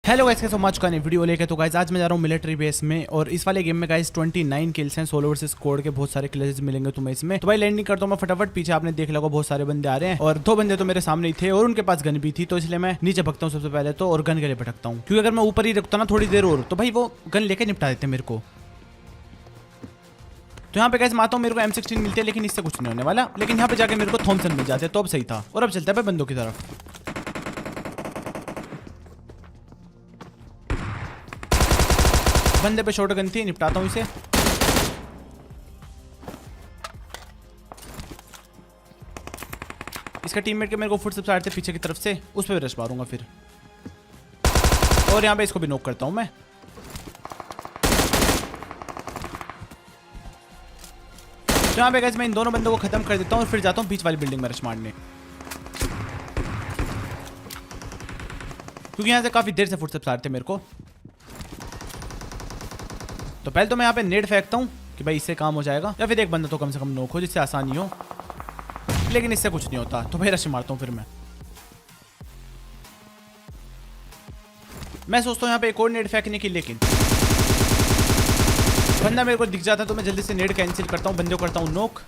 Hello guys, कैसे हो? Much का नई वीडियो लेके। तो गाइस आज मैं जा रहा हूँ मिलिट्री बेस में और इस वाले गेम में गाइस 29 किल्स हैं, सोलो वर्सेस स्क्वाड के बहुत सारे किल्स मिलेंगे तुम्हें इसमें। तो भाई लैंडिंग करता हूँ मैं फटाफट। पीछे आपने देख लगा बहुत सारे बंदे आ रहे हैं और 2 बंदे तो मेरे सामने ही थे और उनके पास गन भी थी, तो इसलिए मैं नीचे भगता हूँ सबसे पहले तो और गन के लिए भटकता हूँ, क्योंकि अगर मैं ऊपर ही रखता ना थोड़ी देर और तो भाई वो गन लेके निपटा देते मेरे को। तो यहाँ पे गाइस मारता हूँ, मेरे को M16 मिलती है लेकिन इससे कुछ नहीं होने वाला। लेकिन यहाँ पे जाके मेरे को थॉमसन मिल जाते तो अब सही था। और अब चलता है भाई बंदों की तरफ। बंदे पे शॉटगन थी, निपटाता हूँ इसे। इसका टीममेट के मेरे को फुट सबसे आते पीछे की तरफ से, उस पर रश मारूंगा फिर। और यहाँ पे इसको भी नॉक करता हूँ मैं। तो यहाँ पे गाइस मैं इन दोनों बंदों को खत्म कर देता हूँ और फिर जाता हूँ बीच वाली बिल्डिंग में रश मारने, क्योंकि यहाँ से काफी देर से फुट सबसे आते मेरे को। तो पहले तो मैं यहाँ पे नेट फेंकता हूँ कि भाई इससे काम हो जाएगा, या फिर एक बंदा तो कम से कम नॉक हो जिससे आसानी हो, लेकिन इससे कुछ नहीं होता। तो भाई रश मारता हूँ फिर मैं सोचता हूँ यहाँ पे एक और नेट फेंकने की, लेकिन बंदा मेरे को दिख जाता है तो मैं जल्दी से नेट कैंसिल करता हूँ, बंदे को करता हूँ नॉक।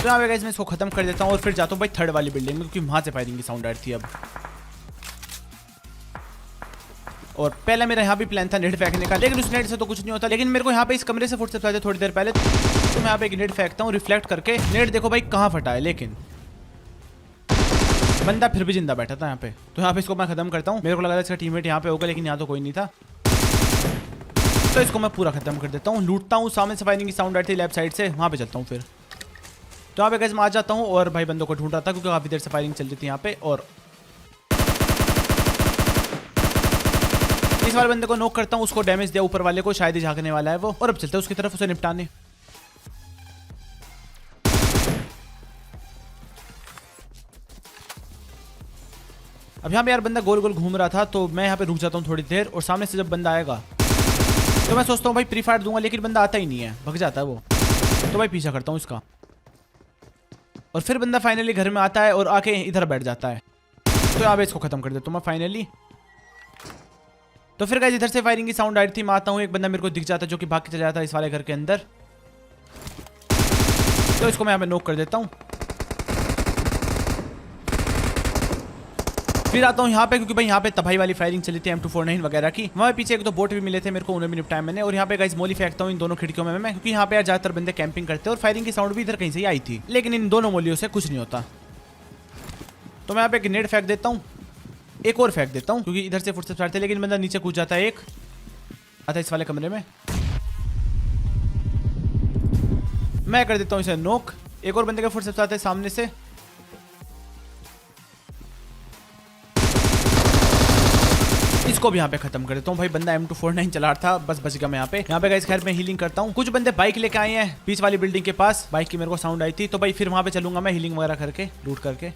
तो यहाँ पे गाइस मैं इसको खत्म कर देता हूँ और फिर जाता हूँ भाई थर्ड वाली बिल्डिंग में, क्योंकि वहां से फायरिंग की साउंड आ रही थी अब। और पहले मेरा यहाँ भी प्लान था नेट फेंकने का, लेकिन उस नेट से तो कुछ नहीं होता। लेकिन मेरे को यहाँ पे इस कमरे से फुट से थोड़ी देर पहले, तो मैं यहाँ पे एक नेट फेंकता हूँ रिफ्लेक्ट करके। नेट देखो भाई कहाँ फटा है, लेकिन बंदा फिर भी जिंदा बैठा था यहाँ पे। तो यहाँ पे इसको मैं खत्म करता हूँ। मेरे को लगा था इसका टीममेट यहाँ पे होगा, लेकिन यहाँ तो कोई नहीं था, तो इसको मैं पूरा खत्म कर देता हूँ। लूटता हूँ, सामने से फायरिंग की साउंड आई थी लेफ्ट साइड से, वहाँ पे चलता हूँ फिर। तो यहाँ पे गाइस मैं आ जाता हूँ और भाई बंदों को ढूंढ रहा था, क्योंकि काफी देर से फायरिंग चल रही थी यहाँ पे। और इस वाले बंदे को नॉक करता हूँ, उसको डैमेज दिया ऊपर वाले को, शायद ही झांकने वाला है वो। और अब चलते हैं उसकी तरफ उसे निपटाने। अब यहाँ पे यार बंदा गोल गोल घूम रहा था, तो मैं यहाँ पे रुक जाता हूँ थोड़ी देर। और सामने से जब बंदा आएगा तो मैं सोचता हूँ भाई प्री फायर दूंगा, लेकिन बंदा आता ही नहीं है, भग जाता है वो। तो भाई पीछा करता हूँ इसका, और फिर बंदा फाइनली घर में आता है और आके इधर बैठ जाता है। तो यहाँ पे इसको खत्म कर देता हूँ मैं फाइनली। तो फिर गाइस इधर से फायरिंग की साउंड आ रही थी, मैं आता हूँ, एक बंदा मेरे को दिख जाता है जो कि भाग के चला जाता है इस वाले घर के अंदर। तो इसको मैं यहाँ पे नॉक कर देता हूँ। फिर आता हूँ यहाँ पे, क्योंकि भाई यहाँ पे तबाही वाली फायरिंग चली थी M249 वगैरह की। वहाँ पीछे एक दो बोट भी मिले थे मेरे को, उन्हें भी निपटाया मैंने। और यहाँ पे गाइस मोली फेंकता हूँ इन दोनों खिड़कियों में मैं, क्योंकि यहाँ पे यार ज्यादातर बंदे कैंपिंग करते हैं और फायरिंग की साउंड भी इधर कहीं से ही आई थी, लेकिन इन दोनों मोलियों से कुछ नहीं होता। तो मैं यहाँ पे एक नेट फेंक देता हूँ, एक और फेंक देता हूँ, क्योंकि इधर से फुटस्टेप्स आ रहे थे, लेकिन बंदा नीचे कूद जाता है। एक आता है इस वाले कमरे में, मैं कर देता हूँ इसे नॉक। एक और बंदे के फुटस्टेप्स आते हैं सामने से, इसको भी यहाँ पे खत्म कर देता हूँ। भाई बंदा M249 चला रहा था, बस बच गया मैं यहाँ पे गाइस खैर मैं हीलिंग करता हूँ। कुछ बंदे बाइक लेके आए हैं बीच वाली बिल्डिंग के पास, बाइक की मेरे को साउंड आई थी, तो भाई फिर वहां पे चलूंगा मैं हीलिंग वगैरह करके, लूट करके।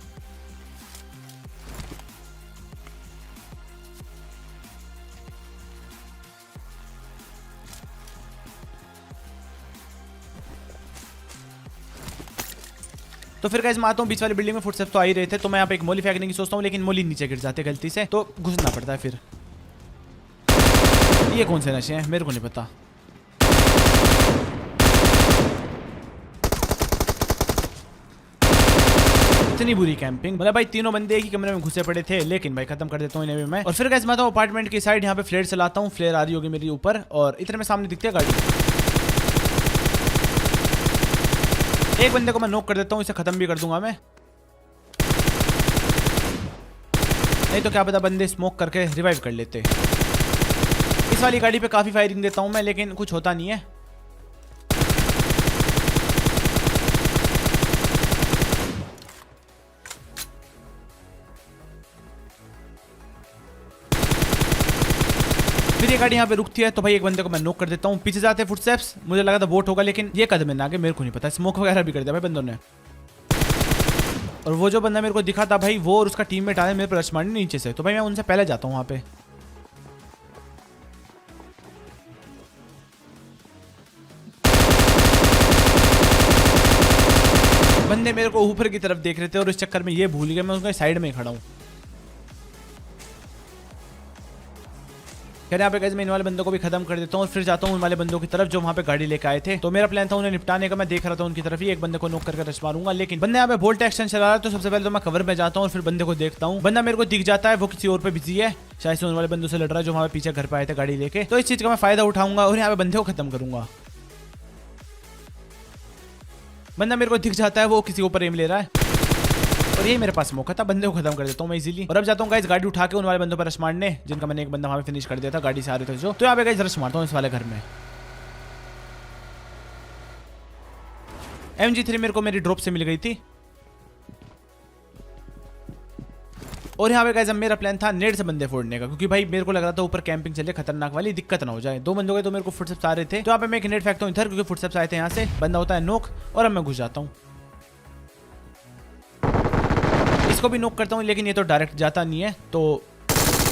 तो फिर गाइस मैं आता हूँ बीच वाली बिल्डिंग में, फुटस्टेप्स तो आ ही रहे थे, तो मैं यहाँ पे एक मोली फेंकने की सोचता हूँ, लेकिन मोली नीचे गिर जाते गलती से, तो घुसना पड़ता है फिर। ये कौन से नशे हैं मेरे को नहीं पता। इतनी बुरी कैंपिंग, मतलब भाई तीनों बंदे एक ही कमरे में घुसे पड़े थे, लेकिन भाई खत्म कर देता हूँ इन्हें भी मैं। और फिर गाइस मैं आता हूँ अपार्टमेंट की साइड, यहाँ पे फ्लेयर चलाता हूँ, फ्लेयर आ रही होगी मेरी ऊपर, और इतने में सामने दिखती है गाड़ी। एक बंदे को मैं नॉक कर देता हूँ, इसे खत्म भी कर दूंगा मैं, नहीं तो क्या पता बंदे स्मोक करके रिवाइव कर लेते। इस वाली गाड़ी पे काफी फायरिंग देता हूं मैं, लेकिन कुछ होता नहीं है। फिर ये गाड़ी यहाँ पे रुकती है, तो भाई एक बंदे को मैं नॉक कर देता हूँ। पीछे जाते फुटस्टेप्स, मुझे लगा था बोट होगा, लेकिन ये कदम में ना आगे, मेरे को नहीं पता, स्मोक वगैरह भी कर दिया भाई बंदों ने। और वो जो बंदा मेरे को दिखा था भाई, वो और उसका टीममेट आया मेरे पर रश मारने नीचे से, तो भाई मैं उनसे पहले जाता हूँ वहां पे। बंदे मेरे को ऊपर की तरफ देख रहे थे और इस चक्कर में ये भूल गया मैं उसके साइड में ही खड़ा हूँ। खैर यहाँ पे गाइस मैं इन वाले बंदों को भी खत्म कर देता हूँ और फिर जाता हूँ उन वाले बंदों की तरफ जो वहाँ पे गाड़ी लेके आए थे। तो मेरा प्लान था उन्हें निपटाने का। मैं देख रहा था उनकी तरफ ही एक बंदे को नॉक करके रश मारूंगा, लेकिन बंदा यहाँ पे बोल्ट एक्शन चला रहा है। तो सबसे पहले तो मैं कवर में जाता हूँ और फिर बंदे को देखता हूँ। बंदा मेरे को दिख जाता है, वो किसी और पे बिजी है, शायद से उन वाले बंदों से लड़ रहा है जो वहाँ पे पीछे घर पे आए थे गाड़ी लेके। तो इस चीज का मैं फायदा उठाऊंगा और यहाँ पे बंदे को खत्म करूंगा। बंदा मेरे को दिख जाता है, वो किसी ऊपर एम ले रहा है और ये मेरे पास मौका था, बंदे को खत्म कर देता हूँ मैं इजीली। और अब जाता हूँ गाइस गाड़ी उठा के उन वाले बंदों पर रश मारने जिनका मैंने एक बंदा वहां पे फिनिश कर दिया था, गाड़ी से आ रहे थे जो। तो यहाँ पे गाइस रश मारता हूँ इस वाले घर में। MG3 मेरे को मेरी ड्रॉप से मिल गई थी और यहाँ पे गाइस अब मेरा प्लान था नेट से बंदे फोड़ने का, क्योंकि भाई मेरे को लग रहा था ऊपर कैंपिंग चले, खतरनाक वाली दिक्कत ना हो जाए। 2 बंदों के तो मेरे को फुटस्टेप्स आ रहे थे, तो यहाँ पे मैं एक नेट फेंकता हूँ इधर, क्योंकि फुटस्टेप्स आए थे यहाँ से। बंदा होता है नॉक और अब मैं घुस जाता हूँ, इसको भी नॉक करता हूँ, लेकिन ये तो डायरेक्ट जाता नहीं है। तो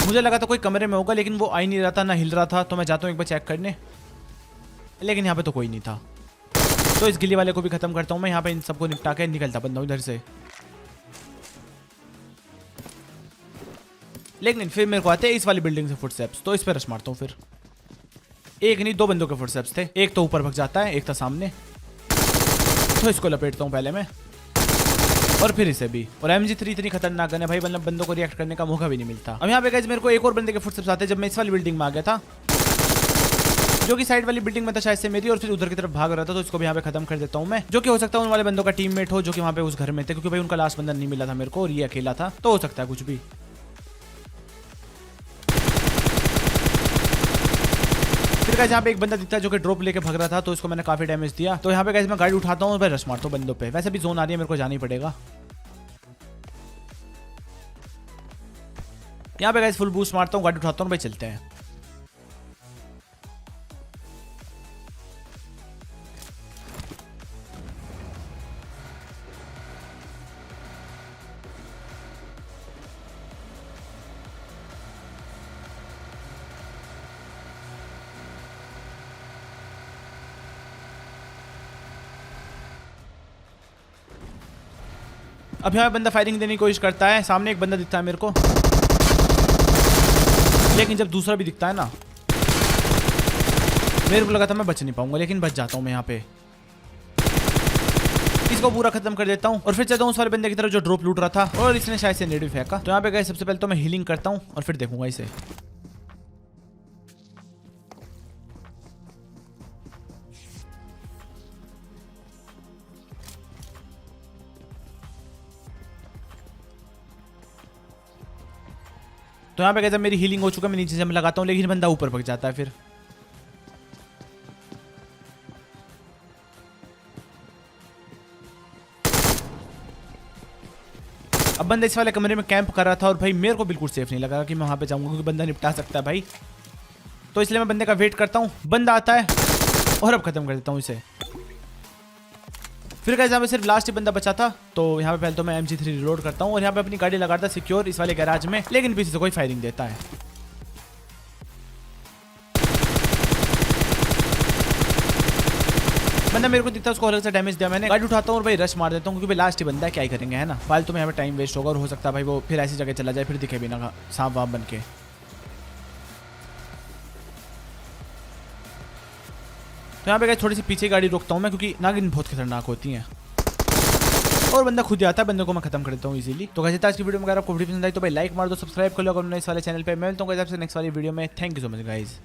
मुझे लगा था कोई कमरे में होगा, लेकिन वो आ ही नहीं रहा था, ना हिल रहा था। तो मैं जाता हूँ एक बार चेक करने, लेकिन यहाँ पे तो कोई नहीं था। तो इस गिल्ली वाले को भी खत्म करता हूँ मैं। यहाँ पे इन सबको निपटा के निकलता बंदा हूँ इधर से, लेकिन फिर मेरे को आते हैं इस वाली बिल्डिंग से फुटस्टेप्स। तो इस पे रश मारता हूँ फिर। एक नहीं 2 बंदों के फुटस्टेप्स थे, एक तो ऊपर भग जाता है, एक था सामने। तो इसको लपेटता हूँ पहले मैं और फिर इसे भी। और MG3 इतनी खतरनाक गन है भाई, मतलब बंदों को रिएक्ट करने का मौका भी नहीं मिलता। अब यहाँ पे गाइस मेरे को एक और बंदे के फुटस्टेप्स आते हैं जब मैं इस वाली बिल्डिंग में आ गया था, जो कि साइड वाली बिल्डिंग में था शायद से मेरी, और फिर उधर की तरफ भाग रहा था। तो इसको भी यहाँ पे खत्म कर देता हूँ मैं, जो कि हो सकता है उन वाले बंदों का टीममेट हो जो कि वहाँ पे उस घर में थे, क्योंकि भाई उनका लास्ट बंदा नहीं मिला था मेरे को और ये अकेला था। तो हो सकता है कुछ भी। फिर गाइस यहाँ पे एक बंदा दिखता है जो कि ड्रॉप लेके भाग रहा था, तो इसको मैंने काफी डैमेज दिया। तो यहाँ पे गाइस मैं गाड़ी उठाता हूँ और भाई रश मारता हूँ बंदों पे। वैसे भी जोन आ रही है, मेरे को जाना ही पड़ेगा। यहाँ पे गाइस फुल बूस्ट मारता हूँ, गाड़ी उठाता हूँ, भाई चलते हैं। अब यहाँ बंदा फायरिंग देने की कोशिश करता है, सामने एक बंदा दिखता है मेरे को, लेकिन जब दूसरा भी दिखता है ना, मेरे को लगा था मैं बच नहीं पाऊंगा, लेकिन बच जाता हूँ मैं यहाँ पे। इसको पूरा खत्म कर देता हूँ और फिर चलता हूँ उस वाले बंदे की तरफ जो ड्रॉप लूट रहा था, और इसने शायद से नेट भी फेंका। तो यहाँ पे गए सबसे पहले तो मैं हीलिंग करता हूँ और फिर देखूंगा इसे। तो यहाँ पे कहता मेरी हीलिंग हो चुका है, मैं नीचे से मैं लगाता हूँ, लेकिन बंदा ऊपर भग जाता है। फिर अब बंदा इस वाले कमरे में कैंप कर रहा था और भाई मेरे को बिल्कुल सेफ नहीं लगा कि मैं वहां पे जाऊंगा, क्योंकि बंदा निपटा सकता है भाई। तो इसलिए मैं बंदे का वेट करता हूँ, बंदा आता है और अब खत्म कर देता हूँ इसे। फिर गाइस यहाँ पे सिर्फ लास्ट ही बंदा बचा था, तो यहाँ पे पहले तो मैं MG3 रिलोड करता हूँ और यहाँ पे अपनी गाड़ी लगाता सिक्योर इस वाले गैराज में, लेकिन पीछे से कोई फायरिंग देता है। बंदा मेरे को दिखता है, उसको अलग से डैमेज दिया मैंने। गाड़ी उठाता हूँ और भाई रश मार देता हूँ, क्योंकि लास्ट ही बंदा है, क्या ही करेंगे है ना। फालतू में यहाँ पे टाइम वेस्ट होगा और हो सकता है भाई वो फिर ऐसी जगह चला जाए, फिर दिखे भी ना सांप वाप बन के। तो यहाँ पे गाइस थोड़ी सी पीछे गाड़ी रोकता हूँ मैं, क्योंकि नागिन बहुत खतरनाक होती हैं और बंदा खुद ही आता है, बंदे को मैं खत्म कर देता हूँ इजीली। तो गाइस आज की वीडियो में अगर आपको वीडियो पसंद आई तो भाई लाइक मार दो, सब्सक्राइब कर लो अगर इस वाले चैनल पे। मैं मिलता हूँ गाइस आपसे नेक्स्ट वाली वीडियो में। Thank you so much guys.